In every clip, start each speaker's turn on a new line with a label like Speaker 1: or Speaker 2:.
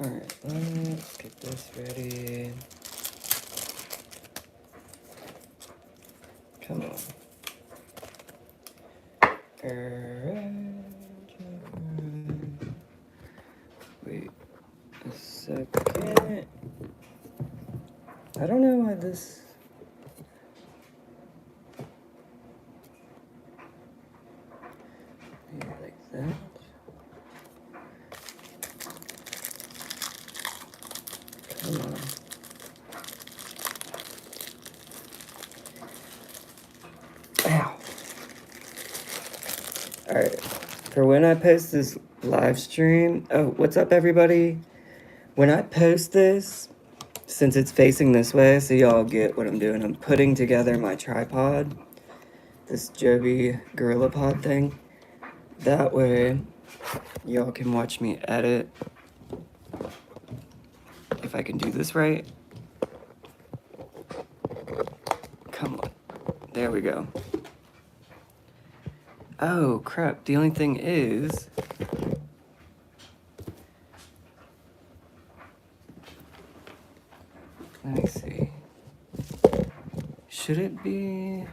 Speaker 1: Alright, let's get this ready. Come on. Wait a second. I don't know why this... Maybe like that. Come on. Ow. Alright. For when I post this live stream... Oh, what's up, everybody? When I post this, since it's facing this way, so y'all get what I'm doing, I'm putting together my tripod. This Joby Gorilla Pod thing. That way, y'all can watch me edit. If I can do this right. Come on. There we go. Oh, crap. The only thing is... Let me see. Should it be...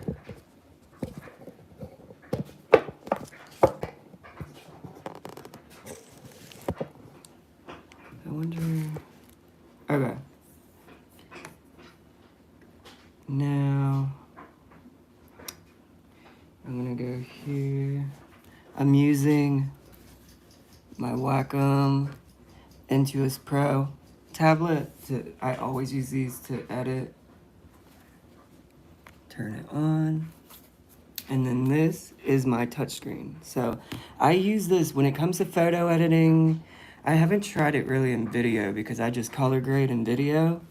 Speaker 1: I wonder... Okay. Now... I'm gonna go here. I'm using my Wacom Intuos Pro tablet. I always use these to edit. Turn it on. And then this is my touchscreen. So I use this when it comes to photo editing. I haven't tried it really in video because I just color grade in video.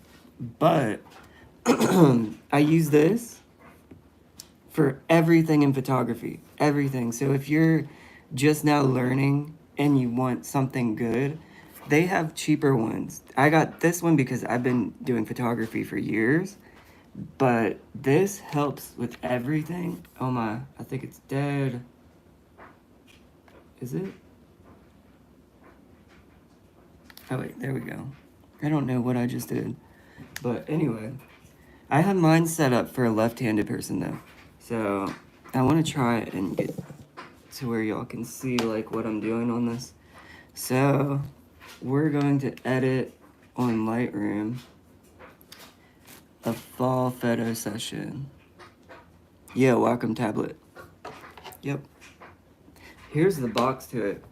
Speaker 1: But I use this for everything in photography. Everything. So if you're just now learning and you want something good, they have cheaper ones. I got this one because I've been doing photography for years. But this helps with everything. Oh my, I think it's dead. Is it? Oh wait, there we go. I don't know what I just did. But anyway, I have mine set up for a left-handed person though. So I want to try it and get to where y'all can see like what I'm doing on this. So we're going to edit on LightRoom a fall photo session. Yeah, Wacom tablet. Yep. Here's the box to it.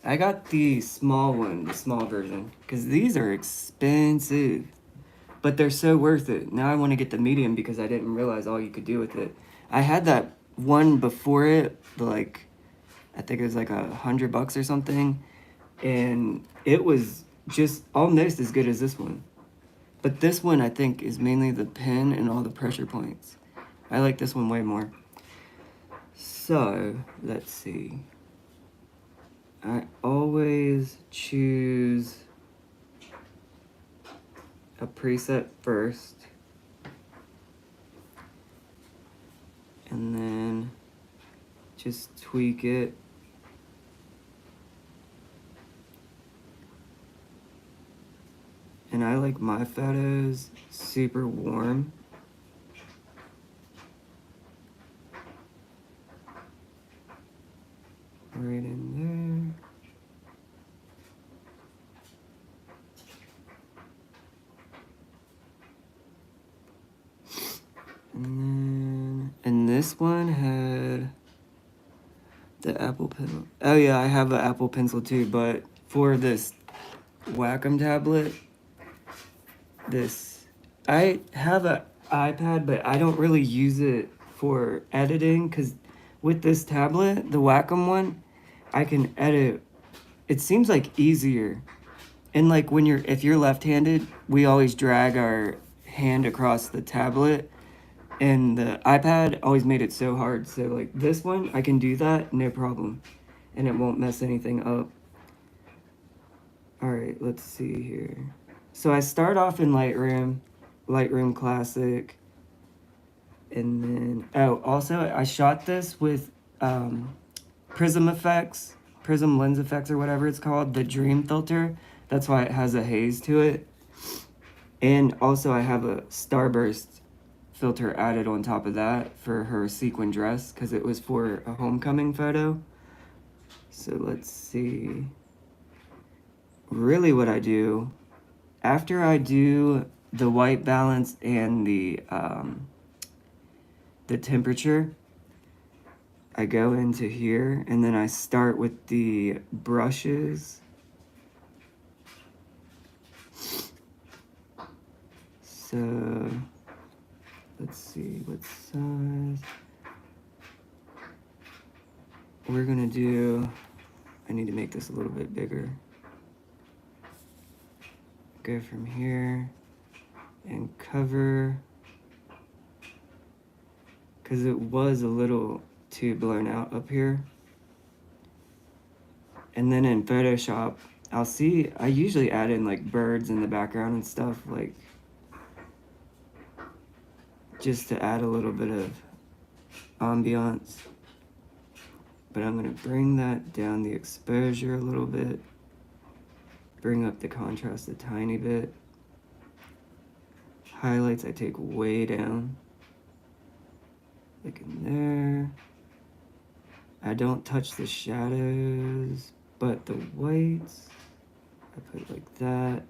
Speaker 1: I got the small one, the small version, because these are expensive, but they're so worth it. Now I want to get the medium because I didn't realize all you could do with it. I had that one before it, like, I think it was like $100 or something, and it was just almost as good as this one. But this one, I think, is mainly the pen and all the pressure points. I like this one way more. So, let's see. I always choose a preset first. And then just tweak it. And I like my photos super warm. Right in there. And this one had the Apple Pencil. Oh yeah, I have an Apple Pencil too, but for this Wacom tablet, I have an iPad, but I don't really use it for editing because with this tablet, the Wacom one, I can edit. It seems like easier. And like if you're left-handed, we always drag our hand across the tablet, and the iPad always made it so hard. So like this one, I can do that, no problem. And it won't mess anything up. All right, let's see here. So I start off in Lightroom Classic. And then, oh, also I shot this with prism effects, prism lens effects or whatever it's called, the dream filter. That's why it has a haze to it. And also I have a starburst filter added on top of that for her sequin dress because it was for a homecoming photo. So let's see. Really what I do, after I do the white balance and the temperature, I go into here and then I start with the brushes. So let's see what size. We're gonna do, I need to make this a little bit bigger. Go from here and cover, because it was a little too blown out up here. And then in Photoshop, I usually add in like birds in the background and stuff, like just to add a little bit of ambiance. But I'm gonna bring that down the exposure a little bit, bring up the contrast a tiny bit. Highlights I take way down, like in there. I don't touch the shadows, but the whites, I put it like that.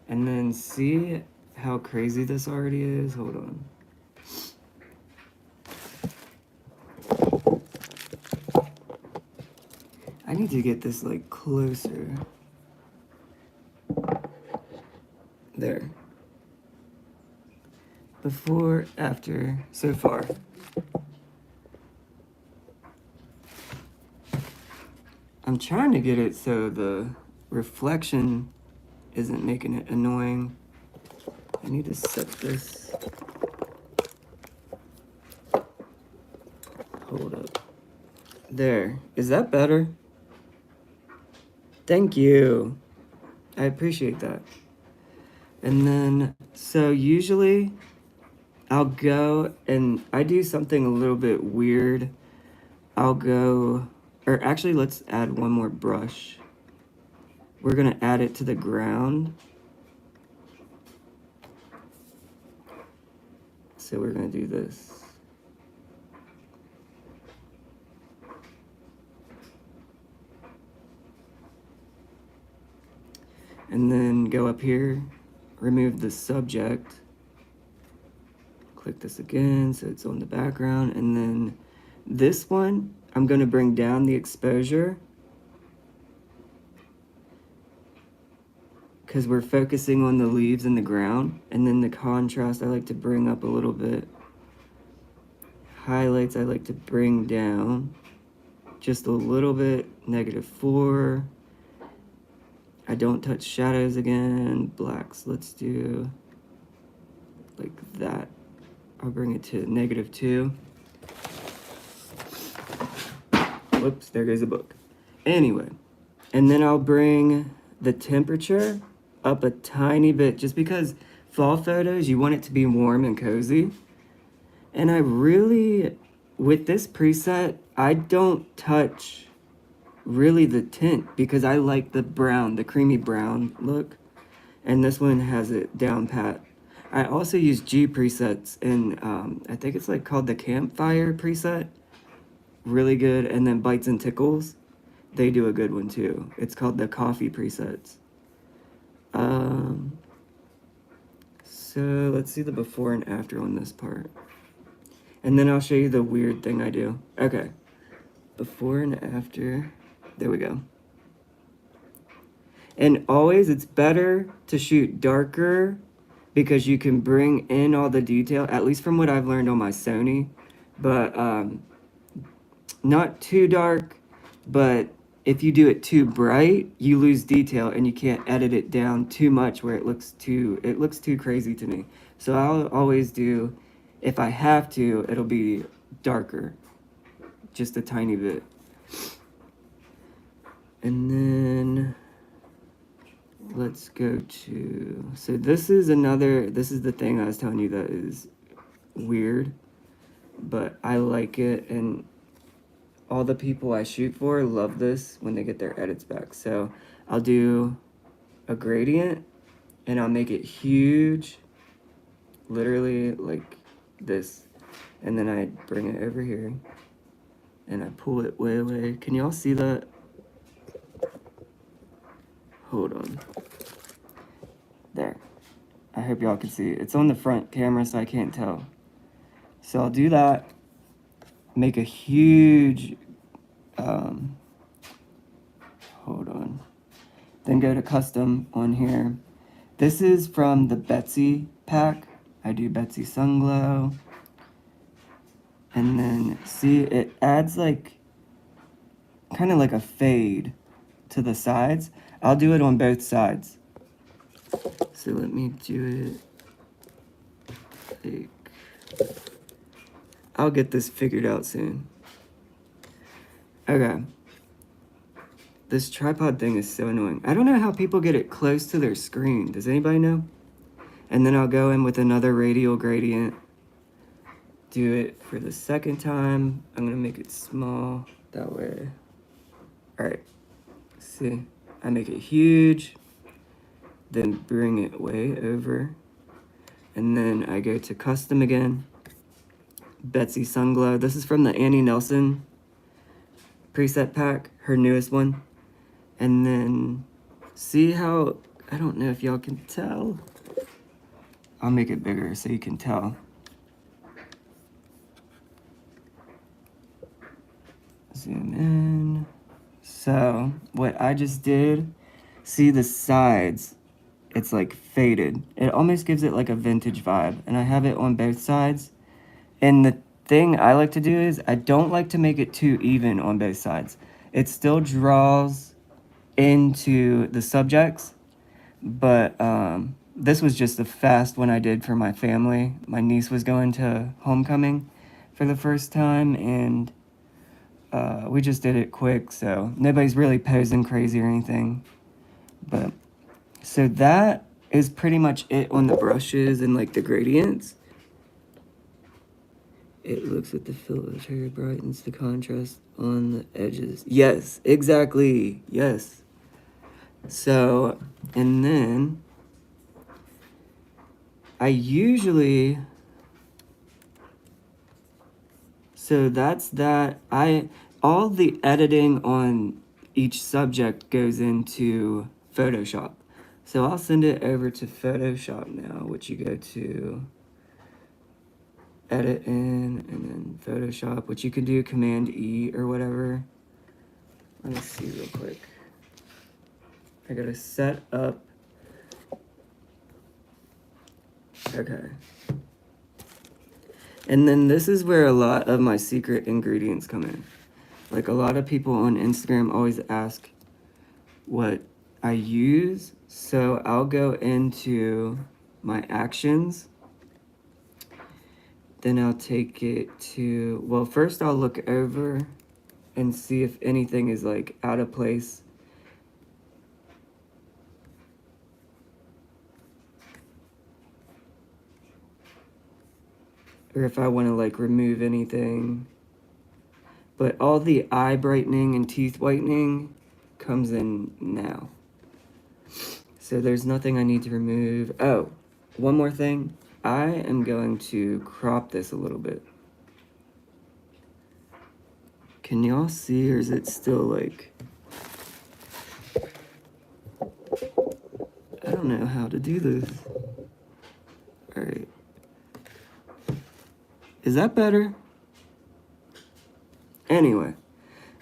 Speaker 1: And then see how crazy this already is? Hold on. I need to get this like closer. There. Before, after, so far. I'm trying to get it so the reflection isn't making it annoying. I need to set this. Hold up. There. Is that better? Thank you. I appreciate that. And then, so usually I'll go and I do something a little bit weird. I'll go, or actually let's add one more brush. We're gonna add it to the ground. So we're gonna do this. And then go up here, remove the subject. Click this again so it's on the background. And then this one, I'm gonna bring down the exposure because we're focusing on the leaves and the ground. And then the contrast I like to bring up a little bit. Highlights I like to bring down just a little bit, -4. I don't touch shadows again. Blacks, let's do like that. I'll bring it to -2. Whoops, there goes the book. Anyway, and then I'll bring the temperature up a tiny bit just because fall photos, you want it to be warm and cozy. And I really, with this preset, I don't touch really the tint because I like the brown, the creamy brown look. And this one has it down pat. I also use G presets and I think it's like called the Campfire preset. Really good. And then Bites and Tickles, they do a good one too. It's called the Coffee presets. So let's see the before and after on this part. And then I'll show you the weird thing I do. Okay. Before and after. There we go. And always it's better to shoot darker because you can bring in all the detail, at least from what I've learned on my Sony. But not too dark, but if you do it too bright, you lose detail and you can't edit it down too much where it looks too crazy to me. So I'll always do, if I have to, it'll be darker, just a tiny bit. And then let's go to, so this is the thing I was telling you that is weird, but I like it. And all the people I shoot for love this when they get their edits back. So I'll do a gradient and I'll make it huge, literally like this. And then I bring it over here and I pull it way away. Can y'all see that? Hold on. There. I hope y'all can see it. It's on the front camera, so I can't tell. So I'll do that. Make a huge, hold on. Then go to custom on here. This is from the Betsy pack. I do Betsy Sunglow. And then see, it adds like, kind of like a fade to the sides. I'll do it on both sides. So let me do it like, I'll get this figured out soon. Okay. This tripod thing is so annoying. I don't know how people get it close to their screen. Does anybody know? And then I'll go in with another radial gradient. Do it for the second time. I'm gonna make it small that way. All right, see, I make it huge, then bring it way over. And then I go to custom again. Betsy Sunglow. This is from the Annie Nelson preset pack, her newest one. And then see how, I don't know if y'all can tell. I'll make it bigger so you can tell. Zoom in. So what I just did, see the sides, it's like faded. It almost gives it like a vintage vibe. And I have it on both sides. And the thing I like to do is I don't like to make it too even on both sides. It still draws into the subjects, but this was just a fast one I did for my family. My niece was going to homecoming for the first time, and we just did it quick, so nobody's really posing crazy or anything. But so that is pretty much it on the brushes and like the gradients. It looks at the filter, brightens the contrast on the edges. Yes, exactly. Yes. So, and then I usually, so that's that. All the editing on each subject goes into Photoshop. So I'll send it over to Photoshop now, which you go to edit in and then Photoshop, which you can do Command E or whatever. Let me see real quick. I gotta set up. Okay. And then this is where a lot of my secret ingredients come in. Like a lot of people on Instagram always ask what I use. So I'll go into my actions. Then I'll take it to, well, first I'll look over and see if anything is like out of place. Or if I want to like remove anything. But all the eye brightening and teeth whitening comes in now. So there's nothing I need to remove. Oh, one more thing. I am going to crop this a little bit. Can y'all see, or is it still like... I don't know how to do this. All right. Is that better? Anyway,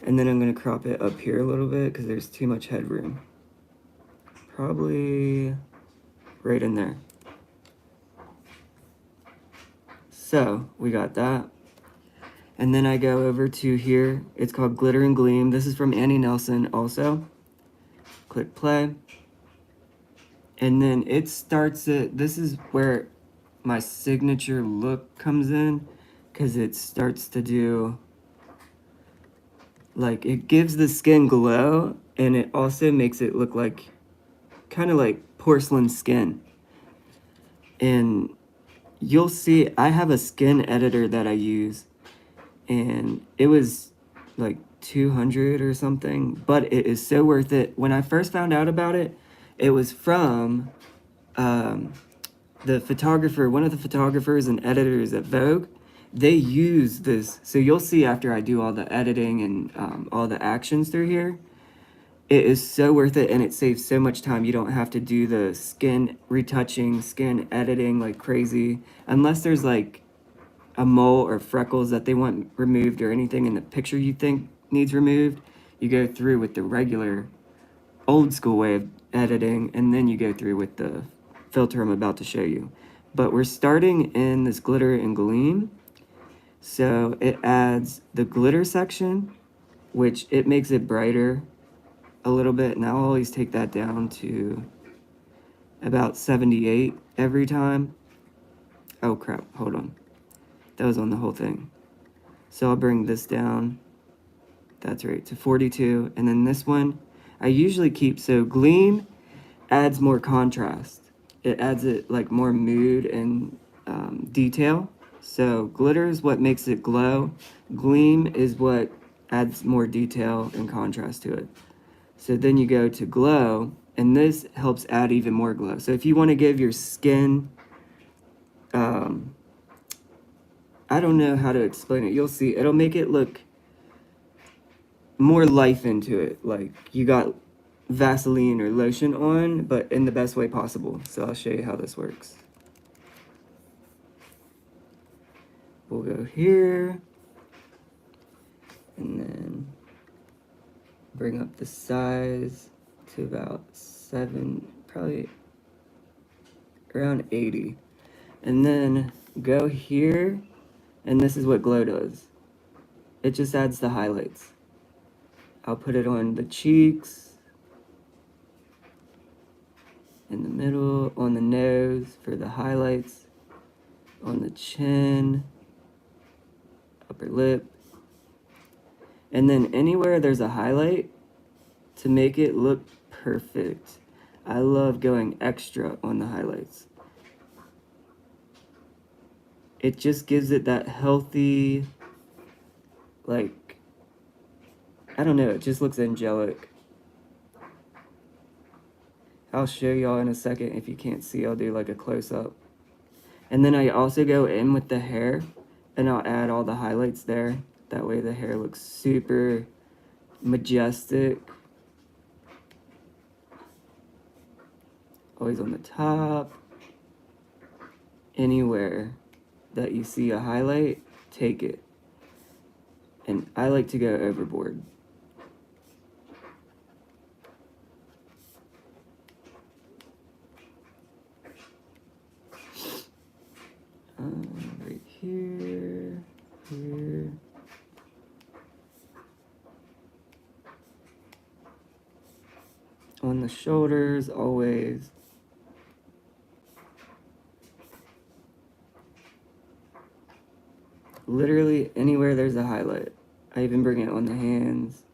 Speaker 1: and then I'm gonna crop it up here a little bit because there's too much headroom. Probably right in there. So we got that. And then I go over to here. It's called Glitter and Gleam. This is from Annie Nelson also. Click play. And then it starts it. This is where my signature look comes in, because it starts to do, like, it gives the skin glow, and it also makes it look like, kind of like porcelain skin. And you'll see, I have a skin editor that I use, and it was like 200 or something, but it is so worth it. When I first found out about it, it was from the photographer, one of the photographers and editors at Vogue. They use this, so you'll see after I do all the editing and all the actions through here, it is so worth it, and it saves so much time. You don't have to do the skin retouching, skin editing like crazy, unless there's like a mole or freckles that they want removed or anything in the picture you think needs removed. You go through with the regular old school way of editing, and then you go through with the filter I'm about to show you. But we're starting in this glitter and gleam. So it adds the glitter section, which it makes it brighter a little bit. And I'll always take that down to about 78 every time. Oh crap, hold on. That was on the whole thing. So I'll bring this down. That's right, to 42. And then this one, I usually keep, so gleam adds more contrast. It adds it like more mood and detail. So glitter is what makes it glow. Gleam is what adds more detail and contrast to it. So then you go to glow, and this helps add even more glow. So if you want to give your skin, I don't know how to explain it. You'll see. It'll make it look more life into it. Like you got Vaseline or lotion on, but in the best way possible. So I'll show you how this works. We'll go here, and then bring up the size to about 7, probably around 80. And then go here, and this is what glow does. It just adds the highlights. I'll put it on the cheeks, in the middle, on the nose for the highlights, on the chin, upper lip, and then anywhere there's a highlight to make it look perfect. I love going extra on the highlights. It just gives it that healthy, like, I don't know, it just looks angelic. I'll show y'all in a second. If you can't see, I'll do like a close-up. And then I also go in with the hair, and I'll add all the highlights there. That way the hair looks super majestic. Always on the top. Anywhere that you see a highlight, take it. And I like to go overboard. Right here, here. On the shoulders, always. Literally anywhere there's a highlight. I even bring it on the hands.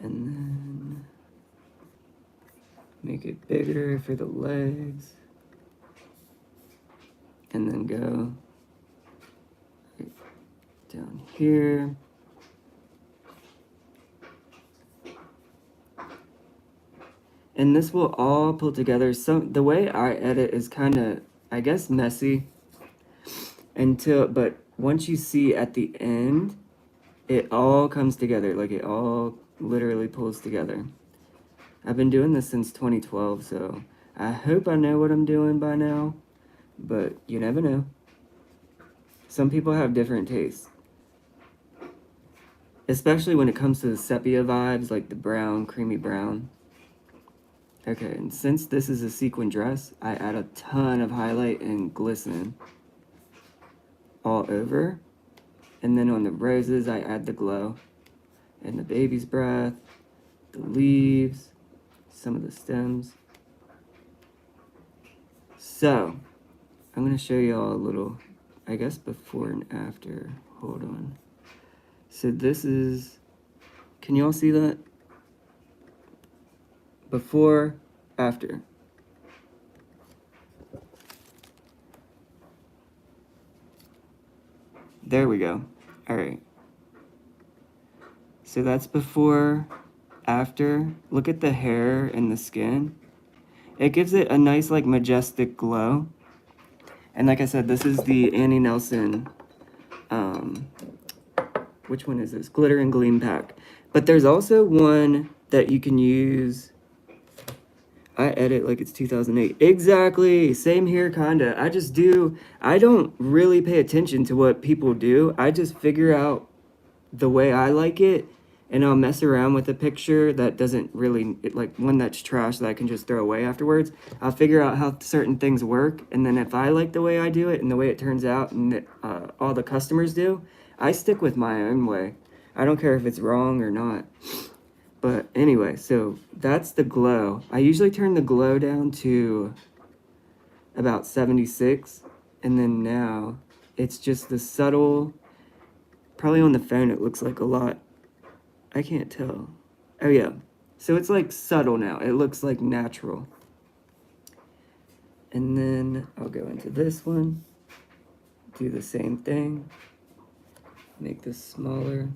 Speaker 1: And then make it bigger for the legs. And then go right down here. And this will all pull together. The way I edit is kind of, I guess, messy. But once you see at the end, it all comes together. Like it all literally pulls together. I've been doing this since 2012, so I hope I know what I'm doing by now. But you never know. Some people have different tastes. Especially when it comes to the sepia vibes, like the brown, creamy brown. Okay, and since this is a sequin dress, I add a ton of highlight and glisten all over. And then on the roses, I add the glow. And the baby's breath, the leaves, some of the stems. So, I'm going to show you all a little, I guess, before and after. Hold on. So this is, can you all see that? Before, after. There we go. All right. So that's before, after. Look at the hair and the skin. It gives it a nice, like, majestic glow. And like I said, this is the Annie Nelson, which one is this? Glitter and Gleam pack. But there's also one that you can use. I edit like it's 2008. Exactly. Same here, kinda. I don't really pay attention to what people do. I just figure out the way I like it, and I'll mess around with a picture that doesn't really, like one that's trash that I can just throw away afterwards. I'll figure out how certain things work, and then if I like the way I do it and the way it turns out and all the customers do, I stick with my own way. I don't care if it's wrong or not. But anyway, so that's the glow. I usually turn the glow down to about 76, and then now it's just the subtle, probably on the phone it looks like a lot. I can't tell. Oh yeah, so it's like subtle now. It looks like natural. And then I'll go into this one, do the same thing, make this smaller.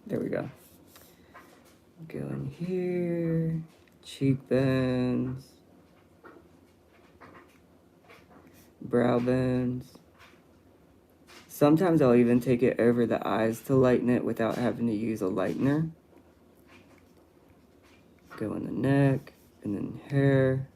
Speaker 1: There we go. Go in here, cheekbones, brow bones. Sometimes I'll even take it over the eyes to lighten it without having to use a lightener. Go in the neck, and then hair.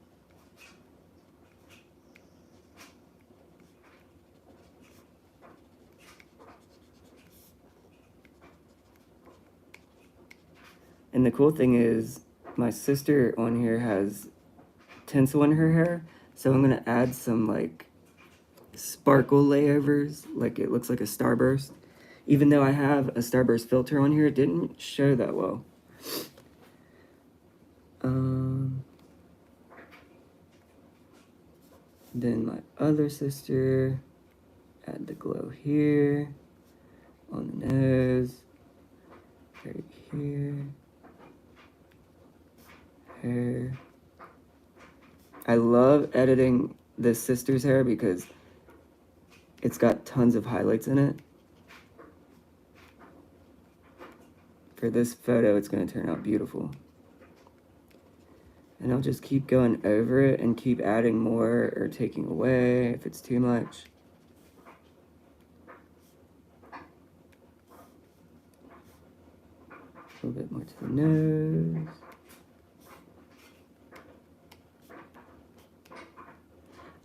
Speaker 1: And the cool thing is, my sister on here has tinsel in her hair, so I'm gonna add some like sparkle layovers, like it looks like a starburst. Even though I have a starburst filter on here, it didn't show that well. Then my other sister, add the glow here, on the nose, right here, hair. I love editing this sister's hair because it's got tons of highlights in it. For this photo, it's going to turn out beautiful. And I'll just keep going over it and keep adding more or taking away if it's too much. A little bit more to the nose.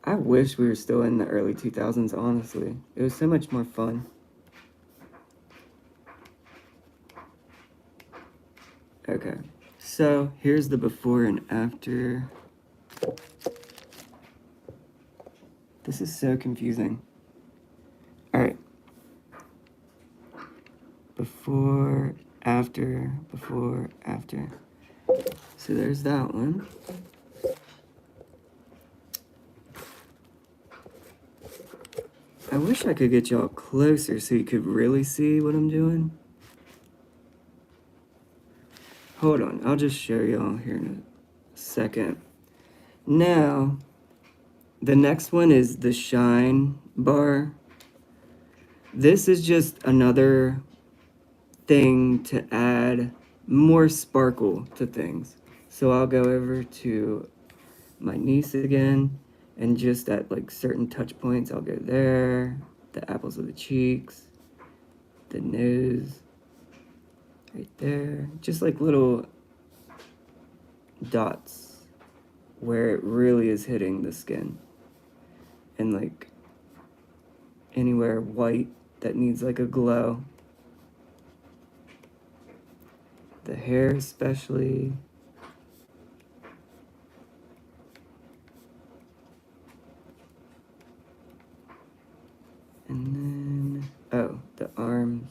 Speaker 1: I wish we were still in the early 2000s, honestly. It was so much more fun. Okay, so here's the before and after. This is so confusing. All right. Before, after, before, after. So there's that one. I wish I could get y'all closer so you could really see what I'm doing. Hold on, I'll just show y'all here in a second. Now, the next one is the shine bar. This is just another thing to add more sparkle to things. So I'll go over to my niece again, and just at like certain touch points, I'll go there, the apples of the cheeks, the nose, right there, just like little dots where it really is hitting the skin, and like anywhere white that needs like a glow. The hair especially. And then, oh, the arms.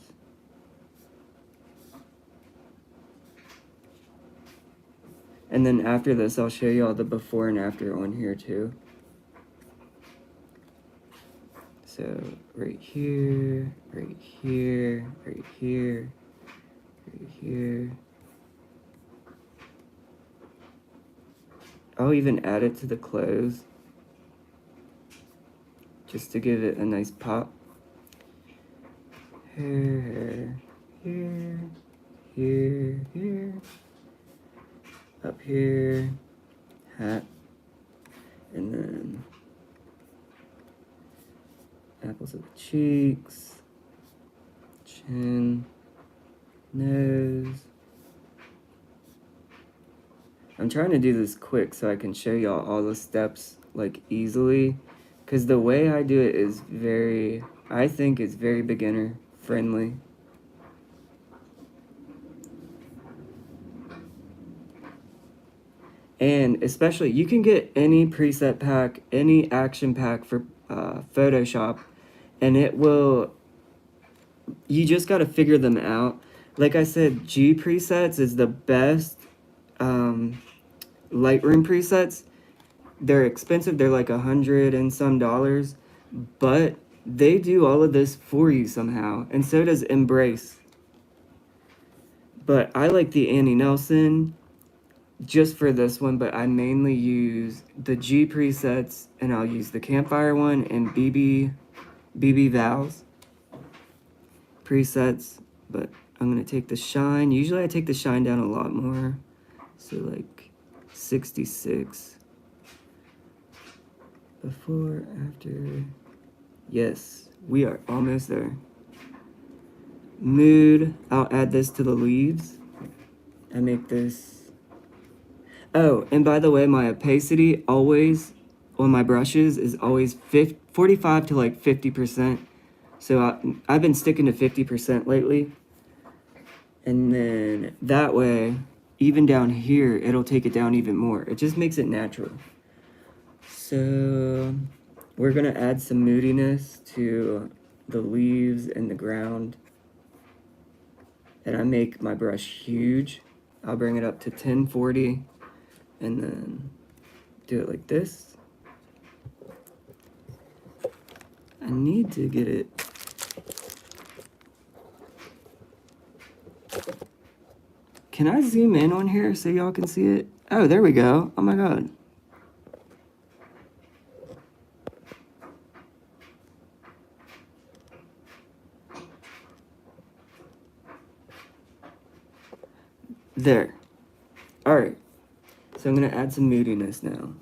Speaker 1: And then after this, I'll show you all the before and after on here too. So right here, right here, right here, right here. I'll even add it to the clothes. just to give it a nice pop. Here, here, here, here, up here, hat, and then apples of the cheeks, chin, nose. I'm trying to do this quick so I can show y'all all the steps like easily, because the way I do it is I think it's very beginner friendly. And especially, you can get any preset pack, any action pack for Photoshop, and you just got to figure them out. Like I said, G presets is the best Lightroom presets. They're expensive, they're like $100 and some, but they do all of this for you somehow, and so does Embrace. But I like the Annie Nelson just for this one, but I mainly use the G presets, and I'll use the Campfire one and BB Val's presets. But I'm gonna take the shine. Usually I take the shine down a lot more, so like 66. Before, after. Yes, we are almost there. Mood, I'll add this to the leaves. I make this. Oh, and by the way, my opacity always on my brushes is always 45 to like 50%. So I've been sticking to 50% lately. And then that way, even down here, it'll take it down even more. It just makes it natural. So we're gonna add some moodiness to the leaves and the ground. And I make my brush huge. I'll bring it up to 1040 and then do it like this. I need to get it. Can I zoom in on here so y'all can see it? Oh, there we go. Oh my God. There. All right. So I'm gonna add some moodiness now.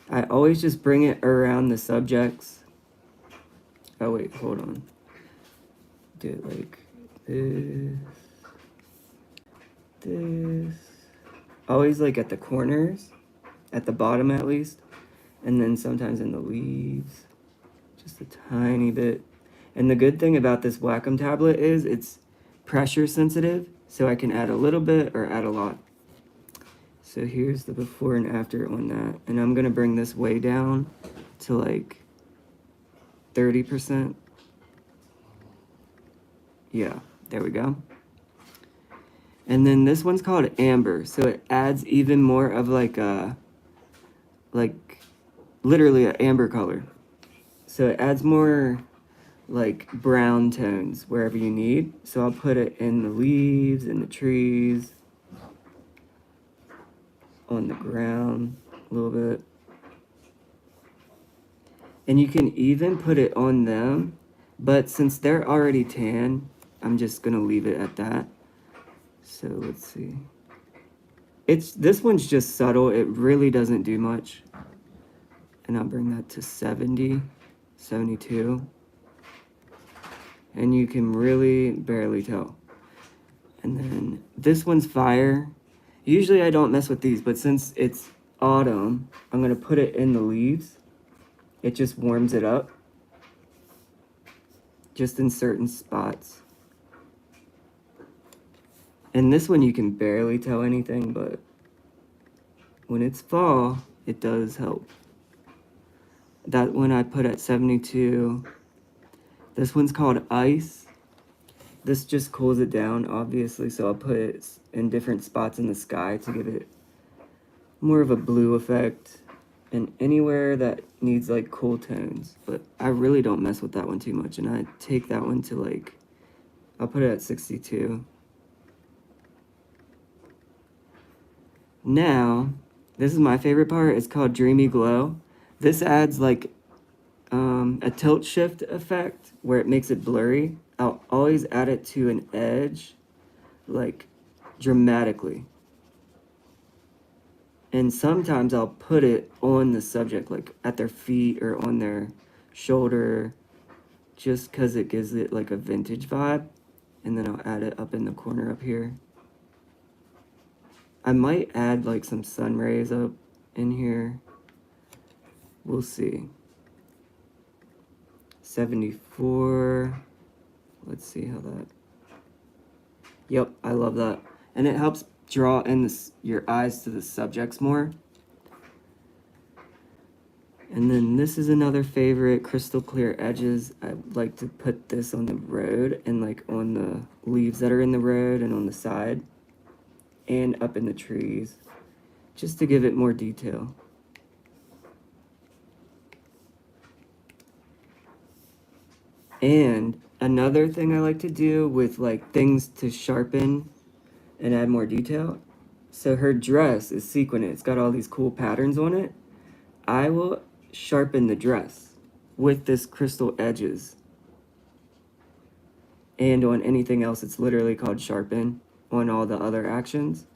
Speaker 1: I always just bring it around the subjects. Oh wait, hold on. Do it like this. This. Always like at the corners, at the bottom at least, and then sometimes in the leaves, just a tiny bit. And the good thing about this Wacom tablet is it's pressure sensitive, so I can add a little bit or add a lot. So here's the before and after on that. And I'm gonna bring this way down to like 30%. Yeah, there we go. And then this one's called Amber, so it adds even more of like literally an amber color. So it adds more like brown tones wherever you need. So I'll put it in the leaves, in the trees, on the ground a little bit. And you can even put it on them, but since they're already tan, I'm just gonna leave it at that. So let's see. This one's just subtle, it really doesn't do much. And I'll bring that to 70, 72. And you can really barely tell. And then this one's fire. Usually I don't mess with these, but since it's autumn, I'm gonna put it in the leaves. It just warms it up. Just in certain spots. And this one you can barely tell anything, but when it's fall, it does help. That one I put at 72. This one's called Ice. This just cools it down, obviously, so I'll put it in different spots in the sky to give it more of a blue effect, and anywhere that needs like cool tones. But I really don't mess with that one too much, and I take that one to like, I'll put it at 62. Now, this is my favorite part. It's called Dreamy Glow. This adds like a tilt shift effect where it makes it blurry. I'll always add it to an edge, like dramatically. And sometimes I'll put it on the subject, like at their feet or on their shoulder, just because it gives it like a vintage vibe. And then I'll add it up in the corner up here. I might add like some sun rays up in here. We'll see. 74. Let's see how that. Yep, I love that. And it helps draw in your eyes to the subjects more. And then this is another favorite, crystal clear edges. I like to put this on the road and like on the leaves that are in the road and on the side and up in the trees, just to give it more detail. And another thing I like to do with like things to sharpen and add more detail. So her dress is sequined. It's got all these cool patterns on it. I will sharpen the dress with this crystal edges. And on anything else, it's literally called sharpen on all the other actions.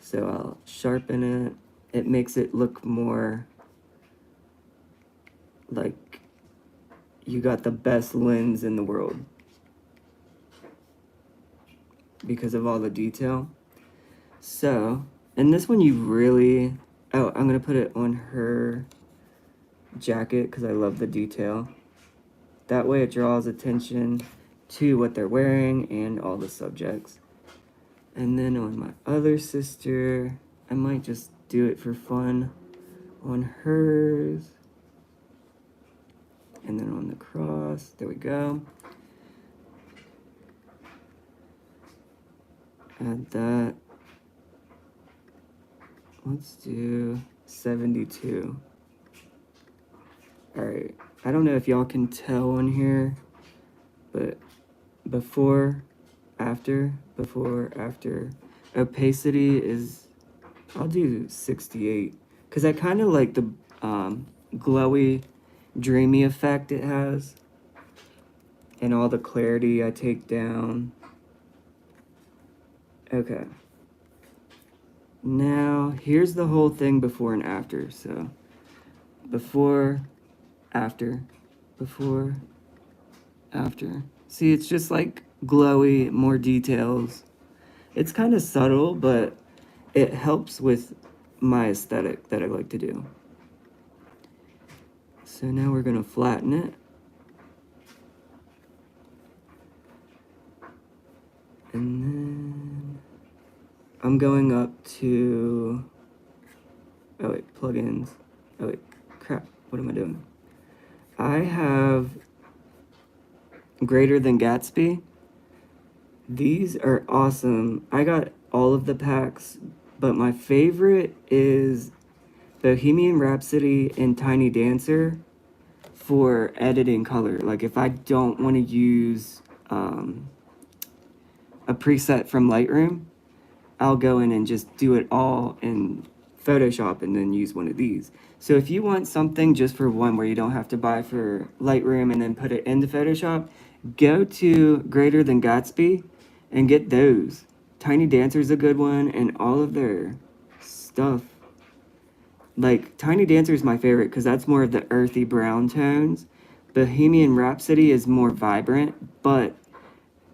Speaker 1: So I'll sharpen it. It makes it look more like you got the best lens in the world because of all the detail. So, and this one you really, oh, I'm gonna put it on her jacket because I love the detail. That way it draws attention to what they're wearing and all the subjects. And then on my other sister, I might just do it for fun on hers. And then on the cross, there we go. Add that. Let's do 72. All right, I don't know if y'all can tell on here, but before, after, opacity is, I'll do 68, because I kind of like the glowy, dreamy effect it has, and all the clarity I take down. Okay. Now, here's the whole thing before and after. So, before, after, before, after. See, it's just like glowy, more details. It's kind of subtle, but it helps with my aesthetic that I like to do. So now we're gonna flatten it. And then I'm going up to, oh wait, plugins. Oh wait, crap, what am I doing? I have Greater Than Gatsby. These are awesome. I got all of the packs, but my favorite is Bohemian Rhapsody and Tiny Dancer for editing color. Like if I don't want to use a preset from LightRoom, I'll go in and just do it all in Photoshop and then use one of these. So if you want something just for one where you don't have to buy for Lightroom and then put it into Photoshop, go to Greater Than Gatsby and get those. Tiny Dancer's a good one, and all of their stuff. Like, Tiny Dancer is my favorite because that's more of the earthy brown tones. Bohemian Rhapsody is more vibrant, but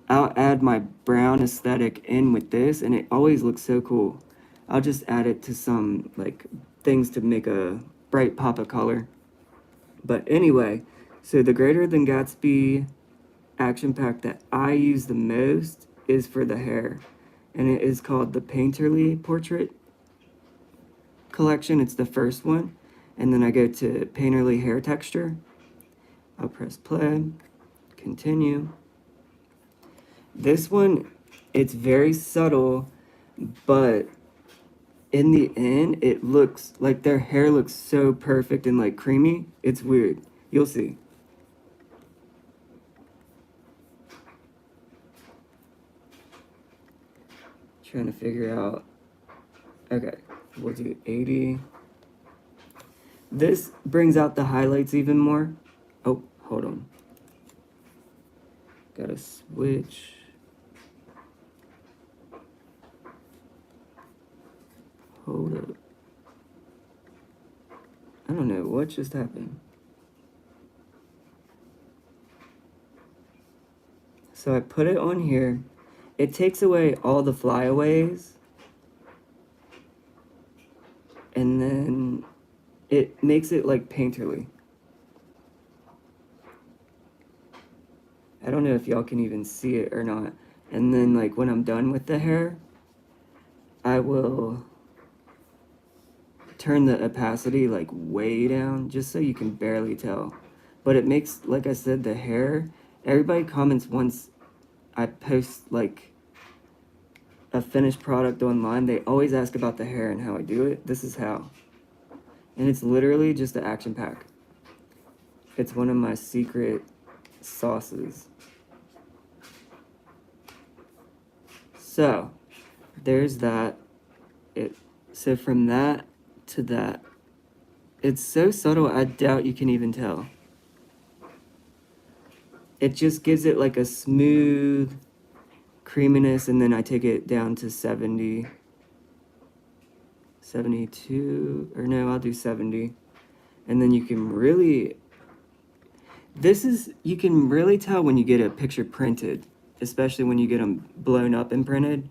Speaker 1: I'll add my brown aesthetic in with this, and it always looks so cool. I'll just add it to some, like, things to make a bright pop of color. But anyway, so the Greater Than Gatsby action pack that I use the most is for the hair, and it is called the Painterly Portrait Collection. It's the first one, and then I go to Painterly Hair Texture. I'll press play, continue. This one, it's very subtle, but in the end, it looks like their hair looks so perfect and like creamy. It's weird. You'll see. Trying to figure out. Okay, we'll do 80. This brings out the highlights even more. Oh, hold on. Gotta switch. Hold up. I don't know what just happened. So I put it on here. It takes away all the flyaways. And then it makes it like painterly. I don't know if y'all can even see it or not. And then like when I'm done with the hair, I will turn the opacity like way down just so you can barely tell. But it makes, like I said, the hair, everybody comments once I post like a finished product online, they always ask about the hair and how I do it. This is how. And it's literally just an action pack. It's one of my secret sauces. So, there's that. So from that to that, it's so subtle I doubt you can even tell. It just gives it like a smooth creaminess, and then I take it down to 70, 72, or no, I'll do 70. And then you can really, you can really tell when you get a picture printed, especially when you get them blown up and printed,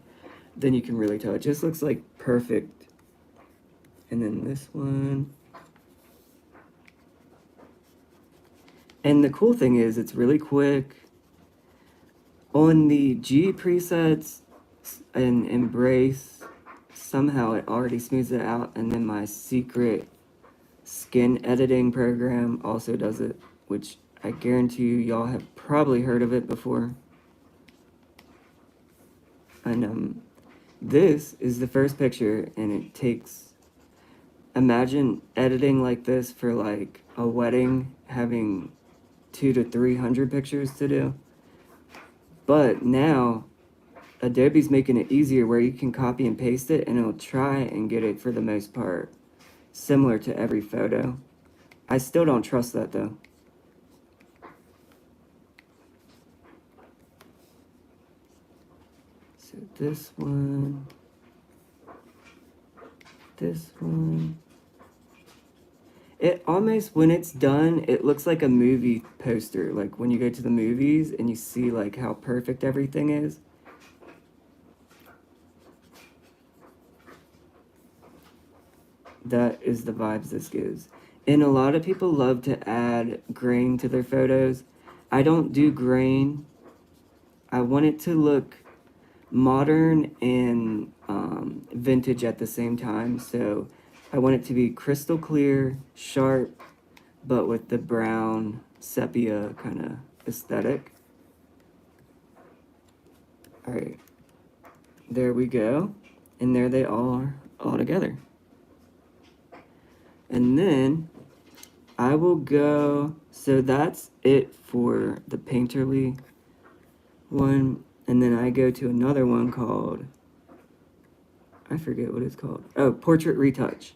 Speaker 1: then you can really tell. It just looks like perfect. And then this one. And the cool thing is it's really quick. On the G presets and Embrace, somehow it already smooths it out, and then my secret skin editing program also does it, which I guarantee you y'all have probably heard of it before. And this is the first picture, and it takes, imagine editing like this for like a wedding, having 200 to 300 pictures to do. But now Adobe's making it easier where you can copy and paste it, and it'll try and get it for the most part similar to every photo. I still don't trust that though. So this one, it almost, when it's done, it looks like a movie poster, like when you go to the movies and you see like how perfect everything is. That is the vibes this gives. And a lot of people love to add grain to their photos. I don't do grain. I want it to look modern and vintage at the same time. So I want it to be crystal clear, sharp, but with the brown sepia kind of aesthetic. All right, there we go. And there they all are, all together. And then I will go, so that's it for the painterly one. And then I go to another one called, I forget what it's called. Oh, Portrait Retouch.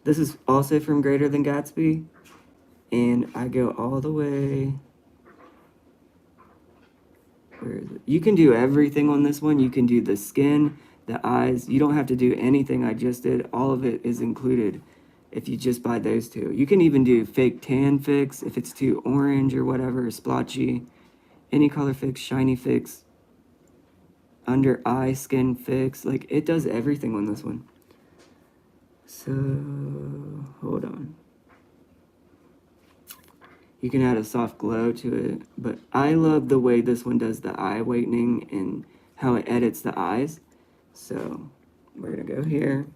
Speaker 1: This is also from Greater Than Gatsby. And I go all the way, where is it? You can do everything on this one. You can do the skin, the eyes. You don't have to do anything I just did. All of it is included if you just buy those two. You can even do fake tan fix if it's too orange or whatever, or splotchy. Any color fix, shiny fix, under eye skin fix. Like, it does everything on this one. So, hold on. You can add a soft glow to it, but I love the way this one does the eye whitening and how it edits the eyes. So we're gonna go here,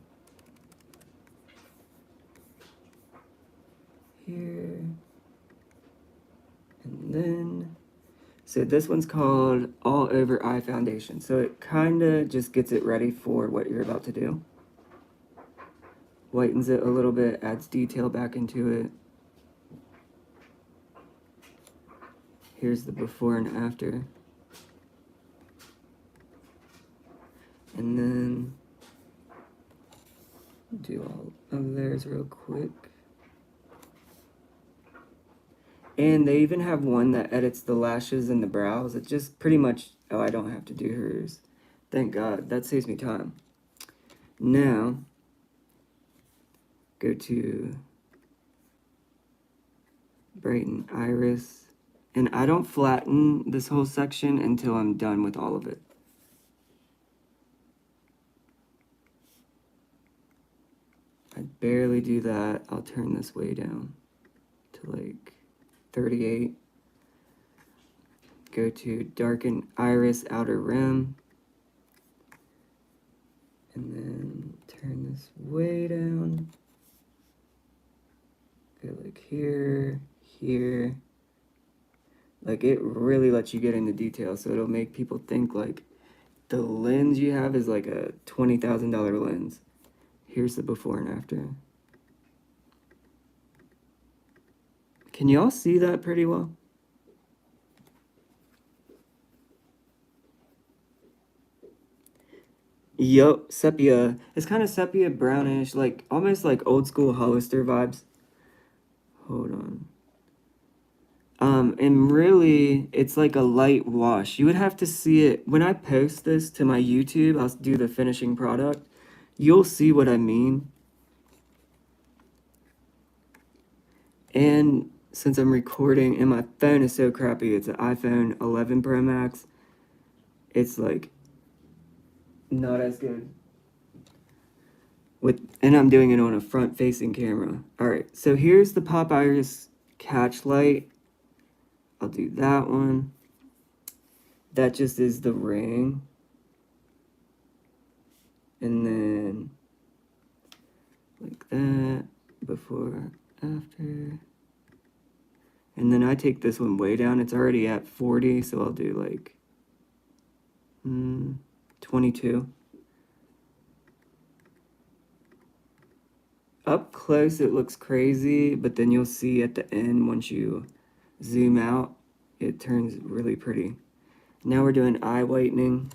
Speaker 1: here, and then, so this one's called All Over Eye Foundation. So it kinda just gets it ready for what you're about to do. Whitens it a little bit, adds detail back into it. Here's the before and after. And then do all of theirs real quick. And they even have one that edits the lashes and the brows. It just pretty much, oh, I don't have to do hers. Thank God, that saves me time. Now, go to brighten iris. And I don't flatten this whole section until I'm done with all of it. I barely do that. I'll turn this way down to like 38. Go to darken iris outer rim. And then turn this way down. Go like here, here. Like it really lets you get into detail, so it'll make people think like the lens you have is like a $20,000 lens. Here's the before and after. Can you all see that pretty well? Yup, sepia. It's kind of sepia brownish, like almost like old school Hollister vibes. Hold on. And really, it's like a light wash. You would have to see it. When I post this to my YouTube, I'll do the finishing product. You'll see what I mean. And since I'm recording and my phone is so crappy, it's an iPhone 11 Pro Max, it's like not as good. And I'm doing it on a front facing camera. Alright, so here's the Pop Iris catch light. I'll do that one. That just is the ring. And then like that, before, after. And then I take this one way down. It's already at 40, so I'll do like 22. Up close it looks crazy, but then you'll see at the end once you zoom out, it turns really pretty. Now we're doing eye whitening.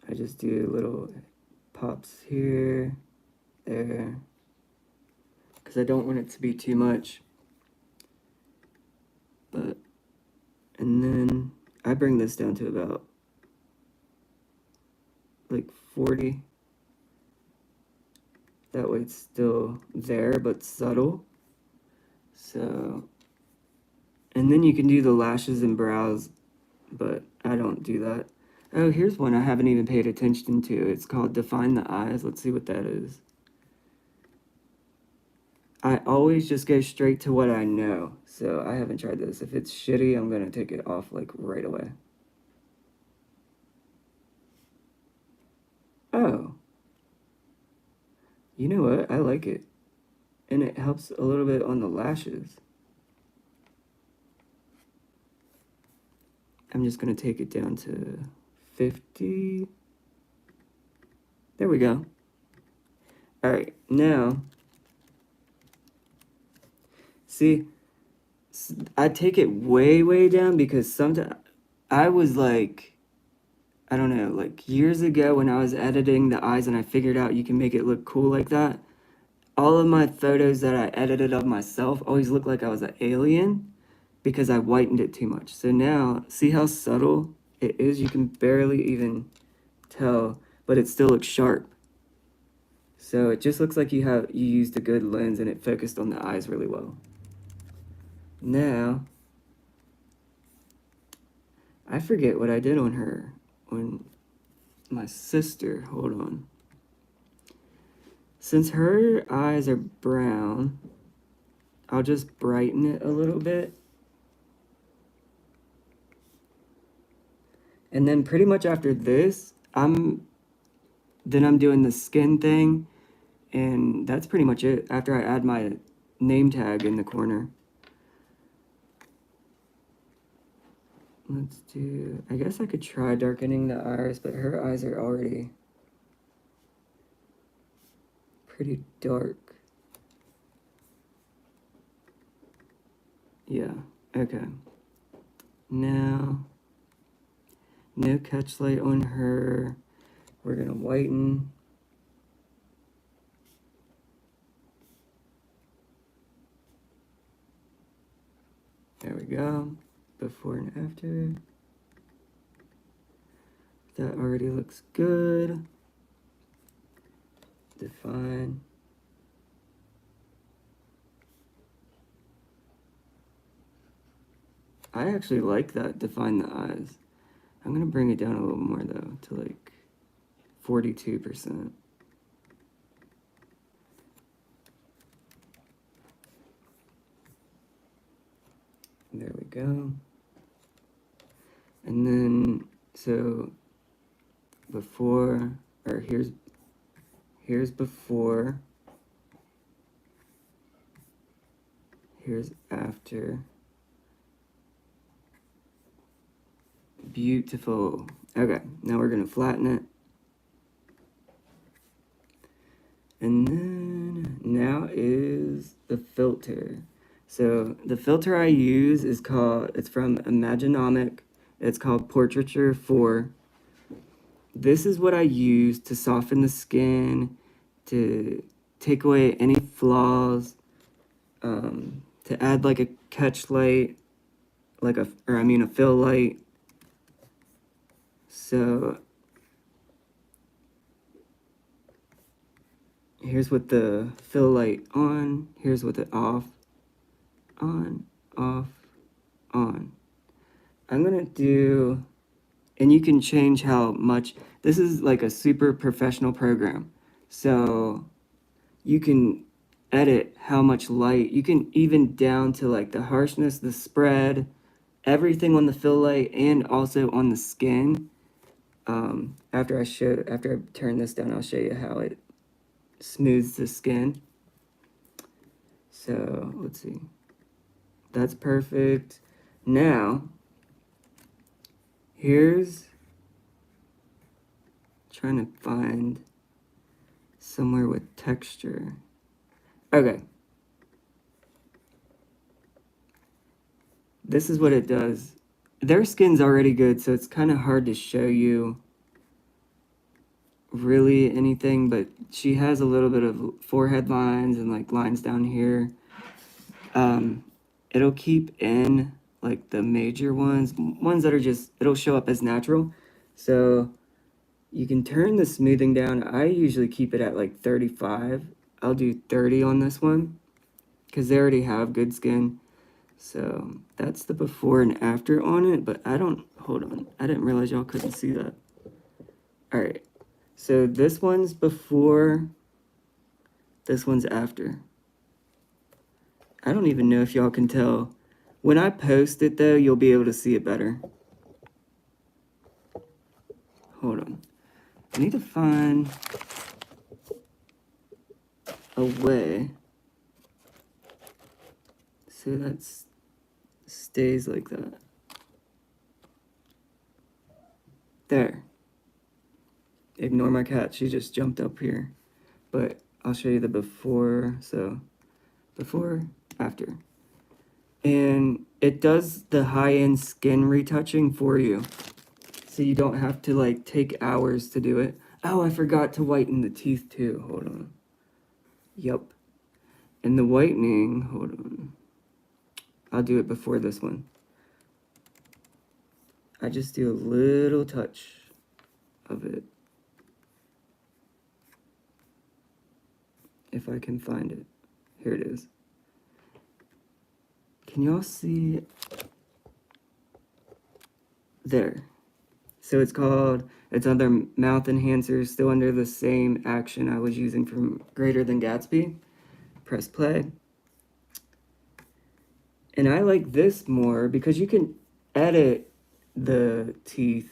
Speaker 1: I just do little pops here, there, because I don't want it to be too much. But, and then I bring this down to about like 40. That way it's still there, but subtle. So, and then you can do the lashes and brows, but I don't do that. Oh, here's one I haven't even paid attention to. It's called Define the Eyes. Let's see what that is. I always just go straight to what I know, so I haven't tried this. If it's shitty, I'm gonna take it off like right away. Oh. You know what? I like it. And it helps a little bit on the lashes. I'm just gonna take it down to 50. There we go. Alright, now, see, I take it way down because sometimes I was like, I don't know, like years ago when I was editing the eyes and I figured out you can make it look cool like that, all of my photos that I edited of myself always looked like I was an alien because I whitened it too much. So now, see how subtle it is? You can barely even tell, but it still looks sharp. So it just looks like you used a good lens and it focused on the eyes really well. Now, I forget what I did on her. On my sister, hold on. Since her eyes are brown, I'll just brighten it a little bit. And then pretty much after this, I'm doing the skin thing, and that's pretty much it after I add my name tag in the corner. Let's do, I guess I could try darkening the iris, but her eyes are already pretty dark. Yeah, okay. Now, no catch light on her. We're gonna whiten. There we go. Before and after. That already looks good. Define. I actually like that, define the eyes. I'm going to bring it down a little more though, to like 42%. There we go. And then, so before, or here's before, here's after. Beautiful. Okay, now we're gonna flatten it. And then now is the filter. So the filter I use is it's from Imaginomic. It's called Portraiture 4. This is what I use to soften the skin, to take away any flaws, to add like a catch light, like a fill light. So here's with the fill light on, here's with it off, on, off, on. I'm gonna do, and you can change how much, this is like a super professional program. So you can edit how much light, you can even down to like the harshness, the spread, everything on the fill light and also on the skin. After I turn this down, I'll show you how it smooths the skin. So let's see, that's perfect. Now here's trying to find somewhere with texture. Okay, this is what it does. Their skin's already good, so it's kind of hard to show you really anything, but she has a little bit of forehead lines and like lines down here. It'll keep in like the major ones that are just, it'll show up as natural. So you can turn the smoothing down. I usually keep it at like 35. I'll do 30 on this one because they already have good skin. So that's the before and after on it, but hold on. I didn't realize y'all couldn't see that. All right. So this one's before, this one's after. I don't even know if y'all can tell. When I post it though, you'll be able to see it better. Hold on. I need to find a way so that stays like that. There. Ignore my cat, she just jumped up here. But I'll show you the before, so before, after. And it does the high-end skin retouching for you. So you don't have to like take hours to do it. Oh, I forgot to whiten the teeth too. Hold on. Yup. And the whitening, hold on. I'll do it before this one. I just do a little touch of it. If I can find it. Here it is. Can y'all see it? There. So it's under mouth enhancer, still under the same action I was using from Greater Than Gatsby. Press play. And I like this more because you can edit the teeth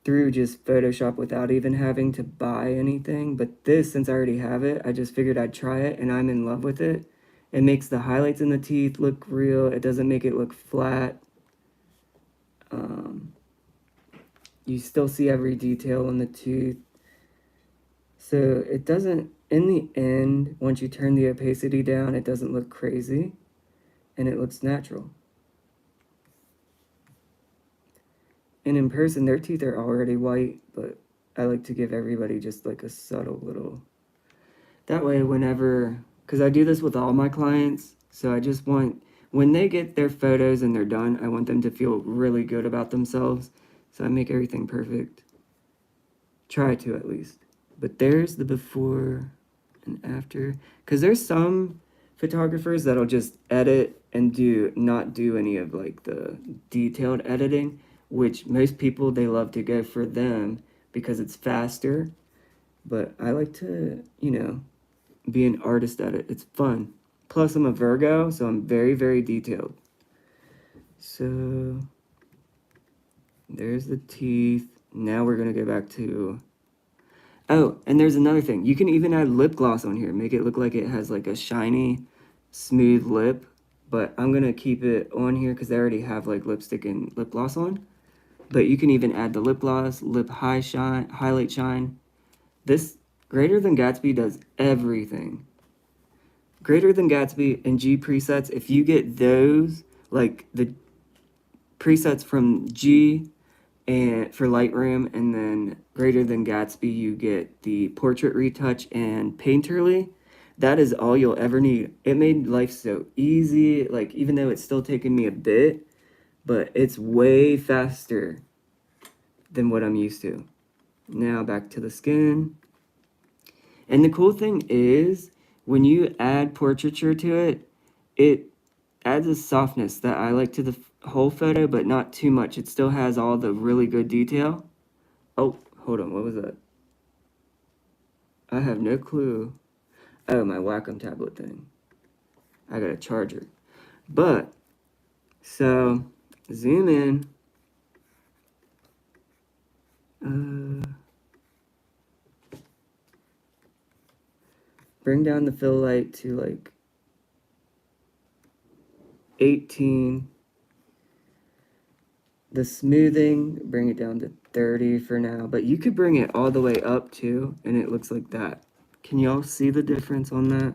Speaker 1: through just Photoshop without even having to buy anything. But this, since I already have it, I just figured I'd try it and I'm in love with it. It makes the highlights in the teeth look real. It doesn't make it look flat. You still see every detail in the tooth. So it doesn't, in the end, once you turn the opacity down, it doesn't look crazy and it looks natural. And in person, their teeth are already white, but I like to give everybody just like a subtle little, that way whenever, because I do this with all my clients, so I just want, when they get their photos and they're done, I want them to feel really good about themselves. So I make everything perfect. Try to, at least. But there's the before and after. Because there's some photographers that'll just edit and not do any of like the detailed editing, which most people, they love to go for them because it's faster. But I like to, be an artist at it. It's fun. Plus, I'm a Virgo, so I'm very, very detailed. So there's the teeth. Now we're going to go back to... Oh, and there's another thing. You can even add lip gloss on here. Make it look like it has like a shiny, smooth lip. But I'm going to keep it on here because I already have like lipstick and lip gloss on. But you can even add the lip gloss, lip highlight shine. This Greater Than Gatsby does everything. Greater Than Gatsby and G presets, if you get those, like the presets from G and for Lightroom, and then Greater Than Gatsby, you get the portrait retouch and painterly. That is all you'll ever need. It made life so easy, like even though it's still taking me a bit, but it's way faster than what I'm used to. Now back to the skin. And the cool thing is, when you add portraiture to it, it adds a softness that I like to the whole photo, but not too much. It still has all the really good detail. Oh, hold on, what was that? I have no clue. Oh, my Wacom tablet thing. I got a charger. But, so, zoom in. Bring down the fill light to like 18. The smoothing, bring it down to 30 for now. But you could bring it all the way up too, and it looks like that. Can y'all see the difference on that?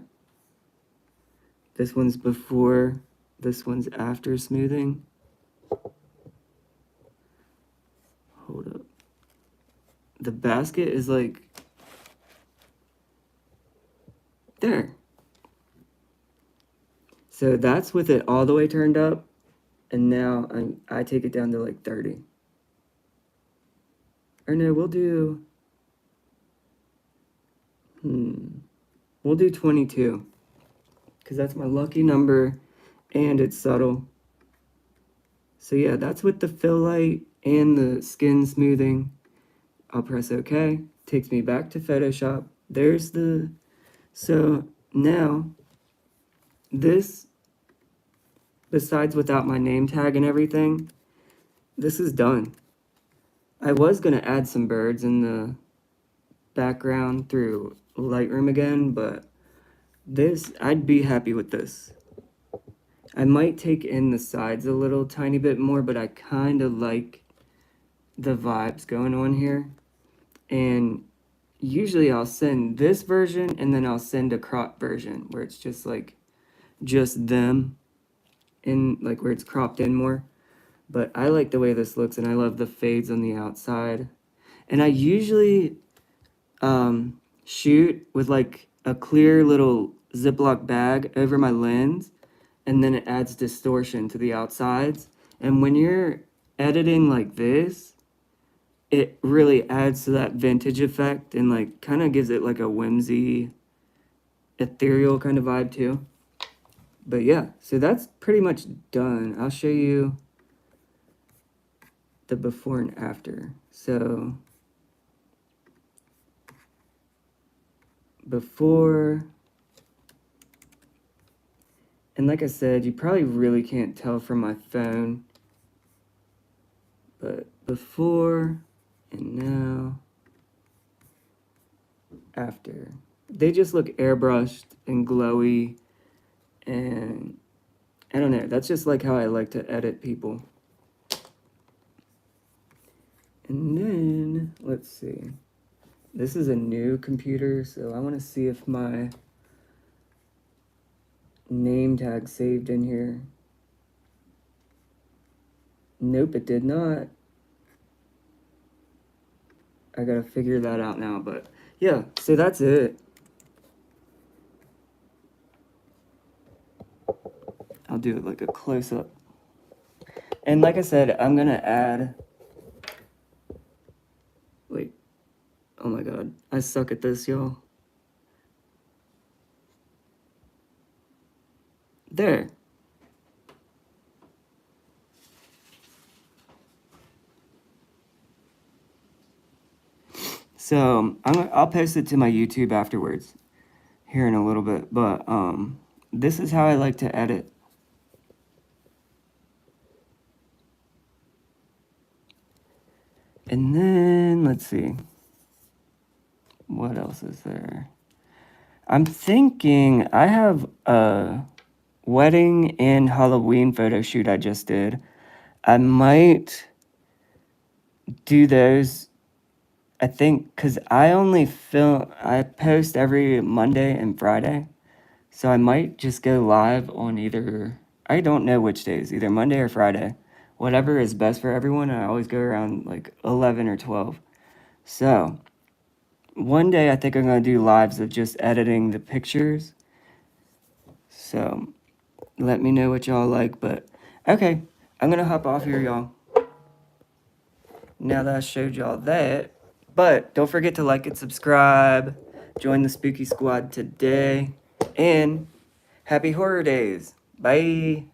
Speaker 1: This one's before, this one's after smoothing. Hold up. The basket is like there. So that's with it all the way turned up, and now I take it down to like 30. Or no, we'll do 22, because that's my lucky number and it's subtle. So yeah, that's with the fill light and the skin smoothing. I'll press OK. Takes me back to Photoshop. There's the... So now, this, besides without my name tag and everything, this is done. I was going to add some birds in the background through Lightroom again, but this, I'd be happy with this. I might take in the sides a little tiny bit more, but I kind of like the vibes going on here. And usually I'll send this version and then I'll send a crop version where it's just like just them in like where it's cropped in more. But I like the way this looks, and I love the fades on the outside. And I usually shoot with like a clear little Ziploc bag over my lens, and then it adds distortion to the outsides. And when you're editing like this, it really adds to that vintage effect and like kind of gives it like a whimsy, ethereal kind of vibe too. But yeah, so that's pretty much done. I'll show you the before and after. So before, and like I said, you probably really can't tell from my phone, but before and now, after. They just look airbrushed and glowy, and I don't know, that's just like how I like to edit people. And then, let's see. This is a new computer, so I want to see if my name tag saved in here. Nope, it did not. I gotta figure that out now, but yeah, so that's it. I'll do it like a close-up. And like I said, I'm gonna add, wait, oh my god, I suck at this, y'all. There. So I'll post it to my YouTube afterwards, here in a little bit. But this is how I like to edit. And then let's see, what else is there? I'm thinking I have a wedding and Halloween photo shoot I just did. I might do those. I think because I post every Monday and Friday. So I might just go live on either, I don't know which days, either Monday or Friday. Whatever is best for everyone. I always go around like 11 or 12. So one day I think I'm going to do lives of just editing the pictures. So let me know what y'all like. But okay, I'm going to hop off here, y'all. Now that I showed y'all that. But don't forget to like and subscribe. Join the Spooky Squad today. And happy horror days. Bye.